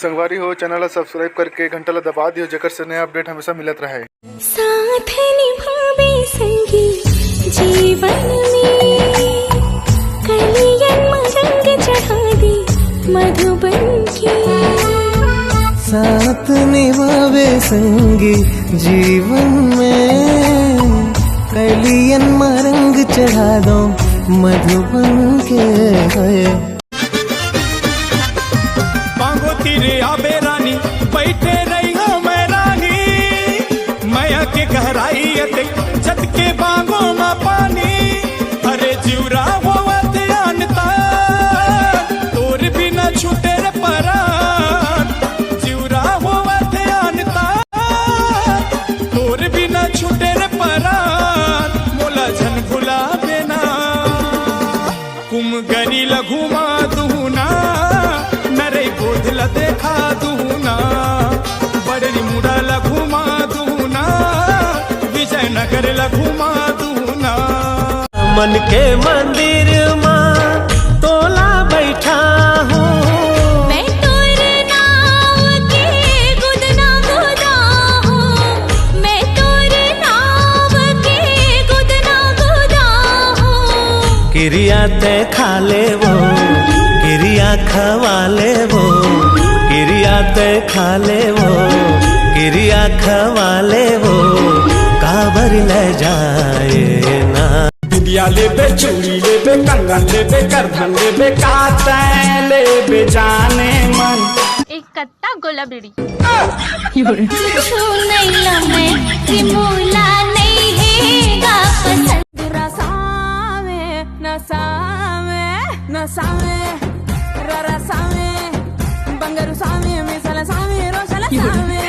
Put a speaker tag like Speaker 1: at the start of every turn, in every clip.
Speaker 1: संगवारी हो channel subscribe करके घंटा ला दबा दियो जेकर से नया अपडेट हमेशा मिलत रहे।
Speaker 2: साथ निभावे संगी जीवन में कलियन मरंग चढ़ा दी मधुबन के।
Speaker 3: साथ निभावे संगी जीवन में कलियन मरंग चढ़ा दो मधुबन के।
Speaker 4: बांगो तीरे आबे रानी बैठे रही हो मैं रानी माया के गहराई अते छत के बांगो में पानी। अरे जीवरा वो ध्यानता तोर भी न छूटे रे परान। जीवरा वो ध्यानता तोर भी न छूटे रे परान। मोला झन भुला देना कुम गरी लघुमा दूना नरे गोधला देखा दूना बड़री मुड़ा लघुमा दूना विजयनगर लघुमा दूना।
Speaker 3: मन के मंदिर माँ तोला बैठा हूँ
Speaker 2: मैं तोरे नाव के गुदना गुदा हूँ। मैं तोरे नाव के गुदना गुदा हूँ।
Speaker 3: क्रिया तय खा ले वो क्रिया खवा ले वो क्रिया तय खा ले वो क्रिया खवा ले वो काबर ले जाए ना।
Speaker 4: बिंदिया लेबे चूड़ी लेबे कंगन लेबे करधन लेबे कातैं लेबे जाने मन।
Speaker 5: एक कत्ता गोलाबेड़ी
Speaker 2: छू नहीं लमे कि मूला नहीं है गा पसंद।
Speaker 6: रसावे नसावे नसावे रसावे बंगारू सावे मिसल सावे रोशल सावे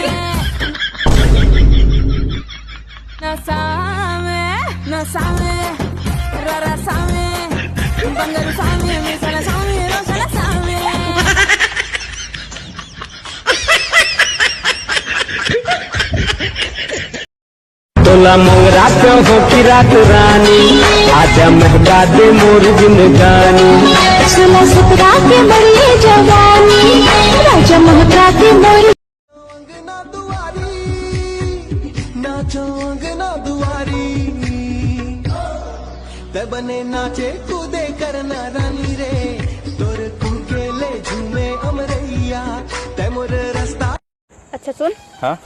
Speaker 6: नसावे नसावे रसावे बंगारू सावे मिसल सावे रोशल सावे।
Speaker 3: तोला मोगरा क्यों हो की रात रानी आजा महका दे मोर बिन गानी।
Speaker 2: सुना सतरा के बड़ी जवानी राजा महका के मोर।
Speaker 3: अंगना दुआरी नाचो अंगना दुआरी ते बने नाचे कूदे करना रानी रे तोर कुके ले झूमे अमरैया ते मोर रास्ता।
Speaker 5: अच्छा सुन,
Speaker 7: हाँ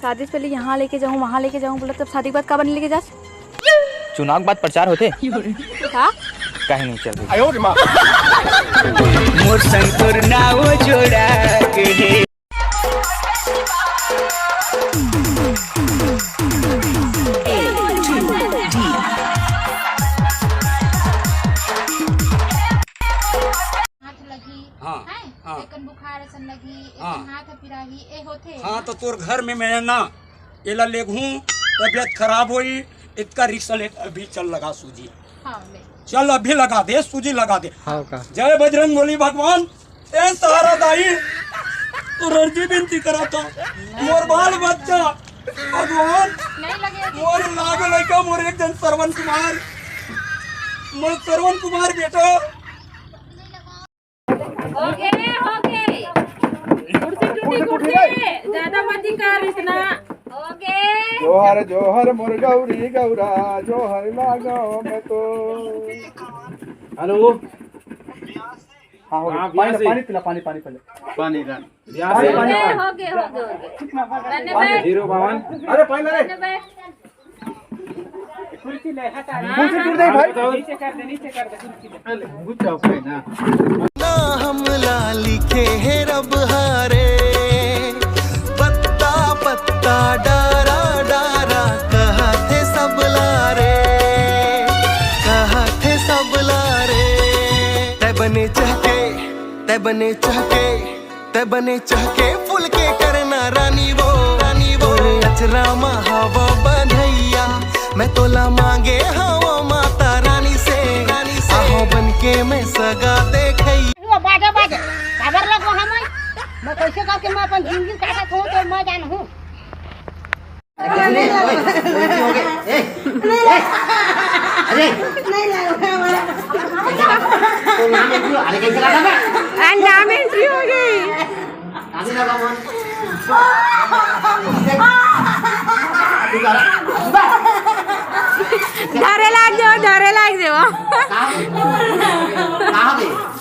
Speaker 5: शादी से पहले यहाँ लेके जाऊँ वहाँ लेके जाऊँ बोला तब शादी के बाद कब लेके जा।
Speaker 7: चुनाव के बाद प्रचार होते
Speaker 5: हाँ
Speaker 7: कहीं नहीं चल रही।
Speaker 3: मोर संतोर नाव जोड़ा के
Speaker 5: बुखार असन लगी हाथ पिराही ए होते।
Speaker 8: हाँ तो तोर घर में मैं ना एला लेगूं तबियत खराब हुई इतना रिक्शा ले अभी चल लगा सूजी।
Speaker 5: हाँ ले
Speaker 8: चल अभी लगा दे सूजी लगा दे।
Speaker 7: हाँ का
Speaker 8: जय बजरंग बोली भगवान ए सहारा दाई तो अर्जी विनती करा तो मोर बाल बच्चा भगवान
Speaker 5: नहीं लगे
Speaker 8: मोर लाग लइका मोर एक जन श्रवण कुमार मोर श्रवण कुमार बेटा।
Speaker 6: ओके ओके कुर्सी टूटी कुर्सी ज्यादा मत कर इतना। ओके
Speaker 1: जोहर जोहर मोर गौरी गौरा जोहर लागो मैं तो।
Speaker 7: हेलो
Speaker 1: हाँ हो गया। पानी पिला पानी पानी पहले
Speaker 7: पानी
Speaker 6: हो गए धन्यवाद।
Speaker 7: 052
Speaker 1: अरे पानी ले
Speaker 6: कुर्सी ले हटा
Speaker 1: कुर्सी टूट गई भाई।
Speaker 6: नीचे कर दे कुर्सी ले
Speaker 7: घुस जाओ पे ना
Speaker 3: हमला लिखे है रब हारे पत्ता पत्ता डारा डारा कहा थे सब लारे कहा थे सब लारे। तै बने चहके तै बने चहके तै बने चहके फुल के करना रानी वो अचरा हवा बंधैया मैं तोला मांगे हवा माता रानी से आहो बन के मैं सगा देखैया।
Speaker 6: बाजा बाजा खबर लगो हमें मैं कैसे करके मैं अपन जिंदगी काटत हूं तो मैं जान हूं।
Speaker 5: नाम एंट्री हो गई।
Speaker 6: डरे लाग जाओ
Speaker 9: का हो गई